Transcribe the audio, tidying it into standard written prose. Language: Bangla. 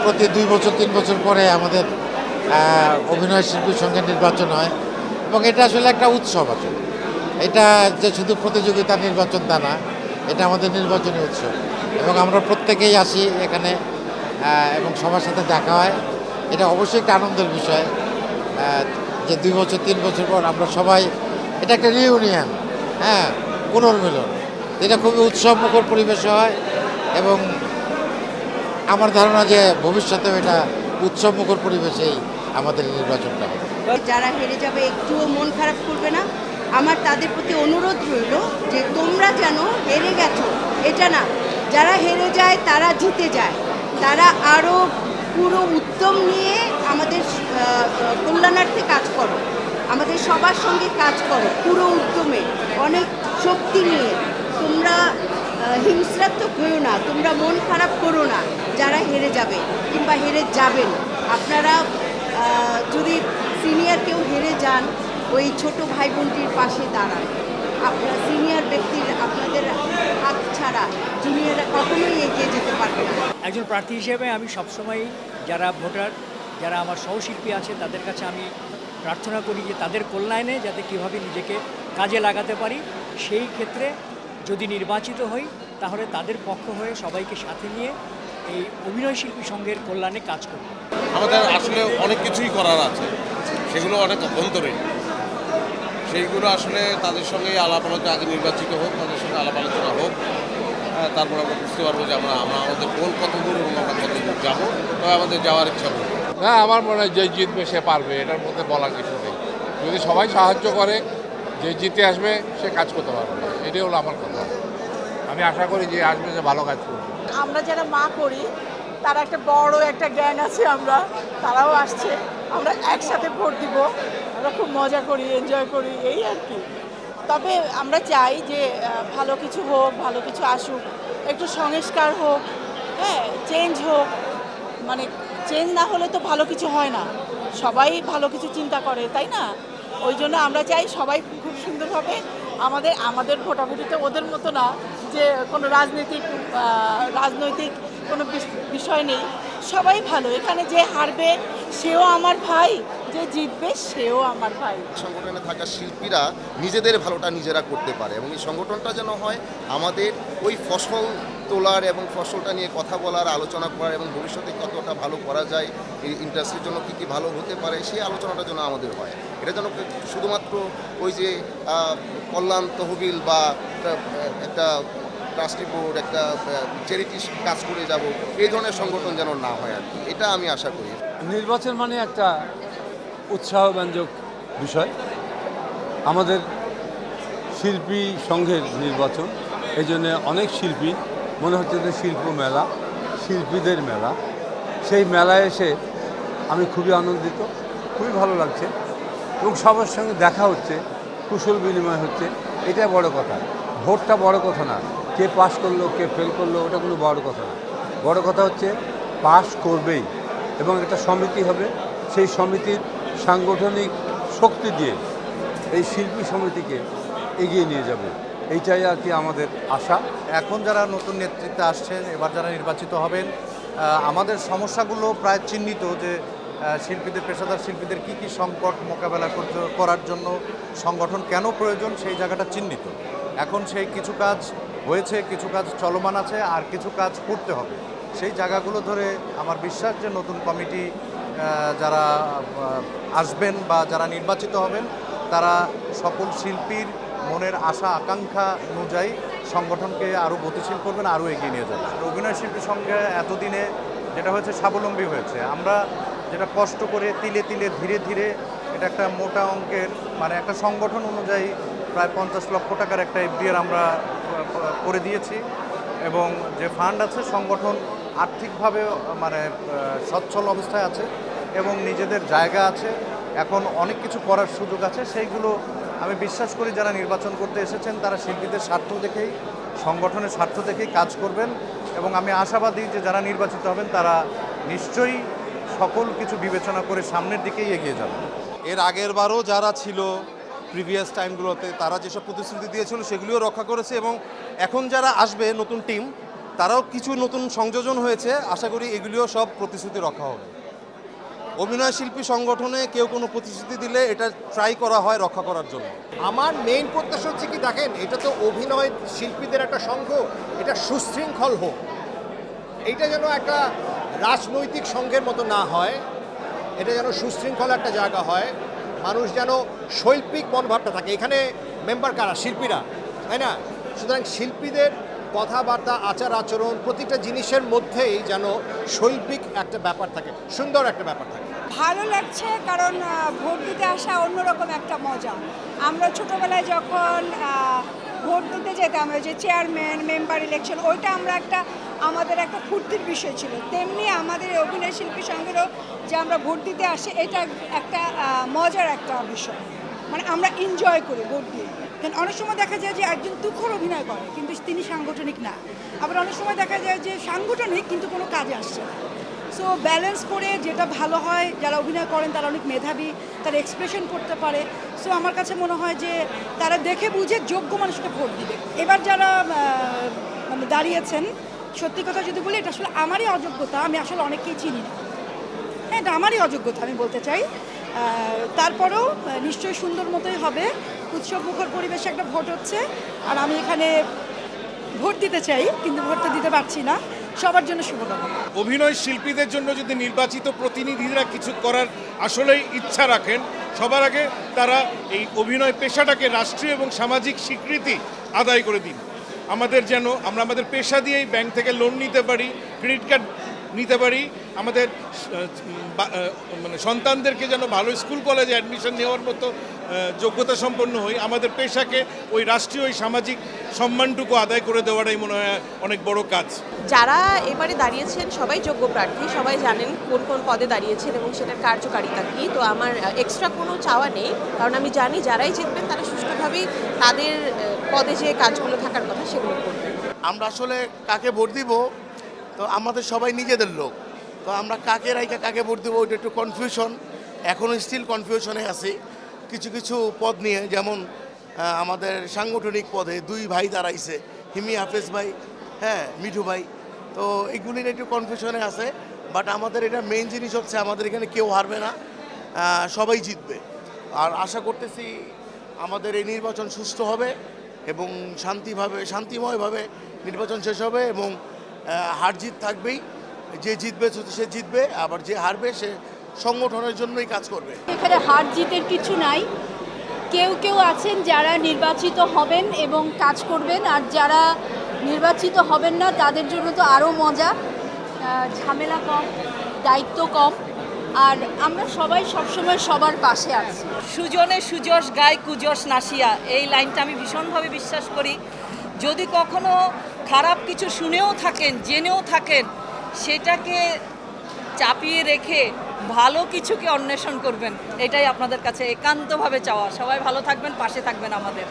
প্রতি 2 বছর 3 বছর পরে আমাদের অভিনয় শিল্পীর সঙ্গে নির্বাচন হয় এবং এটা আসলে একটা উৎসব আসলে। এটা যে শুধু প্রতিযোগিতার নির্বাচন তা না, এটা আমাদের নির্বাচনী উৎসব এবং আমরা প্রত্যেকেই আসি এখানে এবং সবার সাথে দেখা হয়। এটা অবশ্যই একটা আনন্দের বিষয় যে 2 বছর 3 বছর পর আমরা সবাই, এটা একটা রিউনিয়ন, হ্যাঁ, পুনর্মিলন। এটা খুবই উৎসবমুখর পরিবেশে হয় এবং আমার ধারণা যে ভবিষ্যতেও এটা উৎসবমুখর পরিবেশেই আমাদের নির্বাচনটা হবে। যারা হেরে যাবে একটুও মন খারাপ করবে না। আমার তাদের প্রতি অনুরোধ রইল যে তোমরা যেন হেরে গেছো এটা না, যারা হেরে যায় তারা জিতে যায়, তারা আরও পুরো উদ্যম নিয়ে আমাদের কল্যাণার্থে কাজ করো, আমাদের সবার সঙ্গে কাজ করো পুরো উদ্যমে, অনেক শক্তি নিয়ে। তোমরা হিংস্রাত্মক হয়েও না, তোমরা মন খারাপ করো না যারা হেরে যাবে কিংবা হেরে যাবেন। আপনারা যদি সিনিয়র কেউ হেরে যান, ওই ছোট ভাই বোনটির পাশে দাঁড়ান। আপনার সিনিয়র ব্যক্তির আপনাদের হাত ছাড়া জুনিয়ররা কখনোই এগিয়ে যেতে পারবে না। একজন প্রার্থী হিসেবে আমি সবসময় যারা ভোটার, যারা আমার সহশিল্পী আছে তাদের কাছে আমি প্রার্থনা করি যে তাদের কল্যাণে যাতে কীভাবে নিজেকে কাজে লাগাতে পারি। সেই ক্ষেত্রে যদি নির্বাচিত হই তাহলে তাদের পক্ষ হয়ে সবাইকে সাথে নিয়ে এই অভিনয় শিল্পী সংঘের কল্যাণে কাজ করব। আমাদের আসলে অনেক কিছুই করার আছে, সেগুলো অনেক অভ্যন্তরে, সেইগুলো আসলে তাদের সঙ্গে আলাপ আলোচনা, আগে নির্বাচিত হোক, তাদের সঙ্গে আলাপ আলোচনা হোক, তারপর আমরা বুঝতে পারবো যে আমরা আমাদের কোন কত দূর এবং আমরা কত দূর যাবো, তবে আমাদের যাওয়ার ইচ্ছা করবো। না, আমার মনে হয় যে জিতবে সে পারবে, এটার মধ্যে বলার কিছু নেই। যদি সবাই সাহায্য করে, যে জিতে আসবে সে কাজ করতে পারবে, এটাই হলো আমার কথা। আমি আশা করি যে আসবে যে ভালো কাজ করবে। আমরা যারা মা করি তারা একটা বড় একটা গ্যাং আছে, আমরা তারাও আসছে, আমরা একসাথে ভোট দিব, আমরা খুব মজা করি, এনজয় করি, এই আর কি। তবে আমরা চাই যে ভালো কিছু হোক, ভালো কিছু আসুক, একটু সংস্কার হোক, হ্যাঁ, চেঞ্জ হোক। মানে চেঞ্জ না হলে তো ভালো কিছু হয় না, সবাই ভালো কিছু চিন্তা করে, তাই না? ওই জন্য আমরা চাই সবাই খুব সুন্দরভাবে আমাদের ভোটাভুটিতে ওদের মতো না যে কোনো রাজনৈতিক কোনো বিষয় নেই, সবাই ভালো। এখানে যে হারবে সেও আমার ভাই, যে জিতবে সেও আমার ভাই। সংগঠনে থাকা শিল্পীরা নিজেদের ভালোটা নিজেরা করতে পারে এবং এই সংগঠনটা যেন হয় আমাদের ওই ফসল তোলার এবং ফসলটা নিয়ে কথা বলার, আলোচনা করার এবং ভবিষ্যতে কতটা ভালো করা যায়, এই ইন্ডাস্ট্রির জন্য কী কী ভালো হতে পারে সেই আলোচনাটা যেন আমাদের হয়। এটা যেন শুধুমাত্র ওই যে কল্যাণ তহবিল বা একটা ট্রাস্টি বোর্ড, একটা চ্যারিটি কাজ করে যাব, এই ধরনের সংগঠন যেন না হয় আর কি, এটা আমি আশা করি। নির্বাচন মানে একটা উৎসাহব্যঞ্জক বিষয়। আমাদের শিল্পী সংঘের নির্বাচন, এই জন্যে অনেক শিল্পী, মনে হচ্ছে যে শিল্প মেলা, শিল্পীদের মেলা। সেই মেলায় এসে আমি খুবই আনন্দিত, খুবই ভালো লাগছে এবং সবার সঙ্গে দেখা হচ্ছে, কুশল বিনিময় হচ্ছে, এটা বড় কথা। ভোটটা বড় কথা না, কে পাস করলো কে ফেল করলো ওটা কোনো বড় কথা না। বড় কথা হচ্ছে পাস করবেই এবং একটা সমিতি হবে, সেই সমিতির সাংগঠনিক শক্তি দিয়ে এই শিল্পী সমিতিকে এগিয়ে নিয়ে যাবে, এইটাই আর কি আমাদের আশা। এখন যারা নতুন নেতৃত্বে আসছেন, এবার যারা নির্বাচিত হবেন, আমাদের সমস্যাগুলো প্রায় চিহ্নিত যে শিল্পীদের, পেশাদার শিল্পীদের কী কী সংকট মোকাবেলা করার জন্য সংগঠন কেন প্রয়োজন, সেই জায়গাটা চিহ্নিত। এখন সেই কিছু কাজ হয়েছে, কিছু কাজ চলমান আছে, আর কিছু কাজ করতে হবে। সেই জায়গাগুলো ধরে আমার বিশ্বাস যে নতুন কমিটি যারা আসবেন বা যারা নির্বাচিত হবেন, তারা সকল শিল্পীর মনের আশা আকাঙ্ক্ষা অনুযায়ী সংগঠনকে আরও গতিশীল করবেন, আরও এগিয়ে নিয়ে যাবেন। অভিনয় শিল্পীর সঙ্গে এতদিনে যেটা হয়েছে স্বাবলম্বী হয়েছে। আমরা যেটা কষ্ট করে তিলে তিলে ধীরে ধীরে এটা একটা মোটা অঙ্কের, মানে একটা সংগঠন অনুযায়ী প্রায় 50 লক্ষ টাকার একটা এফডিআর আমরা করে দিয়েছি এবং যে ফান্ড আছে সংগঠন আর্থিকভাবে মানে সচ্ছল অবস্থায় আছে এবং নিজেদের জায়গা আছে। এখন অনেক কিছু করার সুযোগ আছে, সেইগুলো আমি বিশ্বাস করি যারা নির্বাচন করতে এসেছেন তারা শিল্পীদের স্বার্থ দেখেই, সংগঠনের স্বার্থ দেখেই কাজ করবেন এবং আমি আশাবাদী যে যারা নির্বাচিত হবেন তারা নিশ্চয়ই সকল কিছু বিবেচনা করে সামনের দিকেই এগিয়ে যাবেন। এর আগের বারও যারা ছিল প্রিভিয়াস টাইমগুলোতে, তারা যেসব প্রতিশ্রুতি দিয়েছিল সেগুলিও রক্ষা করেছে এবং এখন যারা আসবে নতুন টিম, তারাও কিছু নতুন সংযোজন হয়েছে, আশা করি এগুলিও সব প্রতিশ্রুতি রক্ষা হবে। অভিনয় শিল্পী সংগঠনে কেউ কোনো প্রতিশ্রুতি দিলে এটা ট্রাই করা হয় রক্ষা করার জন্য। আমার মেইন প্রত্যাশা হচ্ছে কি, দেখেন এটা তো অভিনয় শিল্পীদের একটা সংঘ, এটা সুশৃঙ্খল হোক, এইটা যেন একটা রাজনৈতিক সংঘের মতো না হয়, এটা যেন সুশৃঙ্খল একটা জায়গা হয়, মানুষ যেন শৈল্পিক মনোভাবটা থাকে। এখানে মেম্বার কারা? শিল্পীরা, তাই না? সুতরাং শিল্পীদের কথাবার্তা, আচার আচরণ, প্রতিটা জিনিসের মধ্যেই যেন শৈল্পিক একটা ব্যাপার থাকে, সুন্দর একটা ব্যাপার থাকে। ভালো লাগছে কারণ ভোট দিতে আসা অন্যরকম একটা মজা। আমরা ছোটোবেলায় যখন ভোট দিতে যেতাম, ওই যে চেয়ারম্যান মেম্বার ইলেকশন, ওইটা আমাদের একটা ফুর্তির বিষয় ছিল, তেমনি আমাদের অভিনয় শিল্পী সংঘেরও যে আমরা ভোট দিতে আসি, এটা একটা মজার একটা বিষয়, মানে আমরা এনজয় করি ভোট দিয়ে। কারণ অনেক সময় দেখা যায় যে একজন তুখোর অভিনয় করে কিন্তু তিনি সাংগঠনিক না, আবার অনেক সময় দেখা যায় যে সাংগঠনিক কিন্তু কোনো কাজে আসছে না। সো ব্যালেন্স করে যেটা ভালো হয়, যারা অভিনয় করেন তারা অনেক মেধাবী, তারা এক্সপ্রেশন করতে পারে। সো আমার কাছে মনে হয় যে তারা দেখে বুঝে যোগ্য মানুষকে ভোট দিবে। এবার যারা মানে দাঁড়িয়েছেন, সত্যি কথা যদি বলি, এটা আসলে আমারই অযোগ্যতা, আমি আসলে অনেককেই চিনি না। হ্যাঁ, এটা আমারই অযোগ্যতা আমি বলতে চাই। তারপরেও নিশ্চয়ই সুন্দর মতোই হবে, উৎসব মুখর পরিবেশে একটা ভোট হচ্ছে, আর আমি এখানে ভোট দিতে চাই কিন্তু ভোটটা দিতে পারছি না। সবার জন্য শুভকামনা। অভিনয় শিল্পীদের জন্য যদি নির্বাচিত প্রতিনিধিরা কিছু করার আসলেই ইচ্ছা রাখেন, সবার আগে তারা এই অভিনয় পেশাটাকে রাষ্ট্রীয় এবং সামাজিক স্বীকৃতি আদায় করে দিন। আমরা আমাদের পেশা দিয়েই ব্যাংক থেকে লোন নিতে পারি, ক্রেডিট কার্ড নিতে পারি, আমাদের মানে সন্তানদেরকে যেন ভালো স্কুল কলেজে অ্যাডমিশন নেওয়ার মতো যোগ্যতা সম্পন্ন হই। আমাদের পেশাকে ওই রাষ্ট্রীয় ওই সামাজিক সম্মানটুকু আদায় করে দেওয়াটাই মনে হয় অনেক বড় কাজ। যারা এবারে দাঁড়িয়েছেন সবাই যোগ্য প্রার্থী, সবাই জানেন কোন কোন পদে দাঁড়িয়েছেন এবং সেটার কার্যকারিতা কী। তো আমার এক্সট্রা কোনো চাওয়া নেই, কারণ আমি জানি যারাই জিতবেন তারা সুষ্ঠুভাবেই তাদের পদে যে কাজগুলো থাকার কথা সেগুলো করবেন। আমরা আসলে কাকে ভোট দিব, তো আমাদের সবাই নিজেদের লোক, তো আমরা কাকে রাইকা কাকে ভোট দেবো ওইটা একটু কনফিউশন, এখনও স্টিল কনফিউশনে আছি কিছু কিছু পদ নিয়ে। যেমন আমাদের সাংগঠনিক পদে 2 ভাই দাঁড়াইছে, হিমি হাফেজ ভাই, হ্যাঁ মিঠু ভাই, তো এগুলি নিয়ে একটু কনফিউশনে আছে। বাট আমাদের এটা মেইন জিনিস হচ্ছে আমাদের এখানে কেউ হারবে না, সবাই জিতবে। আর আশা করতেছি আমাদের এই নির্বাচন সুষ্ঠু হবে এবং শান্তিময়ভাবে নির্বাচন শেষ হবে এবং হার জিত থাকবেই, যে জিতবে সে জিতবে, আবার যে হারবে সে সংগঠনের জন্যই কাজ করবে। এখানে হার জিতের কিছু নাই, কেউ কেউ আছেন যারা নির্বাচিত হবেন এবং কাজ করবেন, আর যারা নির্বাচিত হবেন না তাদের জন্য তো আরও মজা, ঝামেলা কম, দায়িত্ব কম, আর আমরা সবাই সবসময় সবার পাশে আছি। সুজনে সুযশ গায় কুযশ নাসিয়া, এই লাইনটা আমি ভীষণভাবে বিশ্বাস করি। যদি কখনো খারাপ কিছু শুনেও থাকেন, জেনেও থাকেন, সেটাকে চাপিয়ে রেখে ভালো কিছুকে অন্বেষণ করবেন, এটাই আপনাদের কাছে একান্তভাবে চাওয়া। সবাই ভালো থাকবেন, পাশে থাকবেন আমাদের।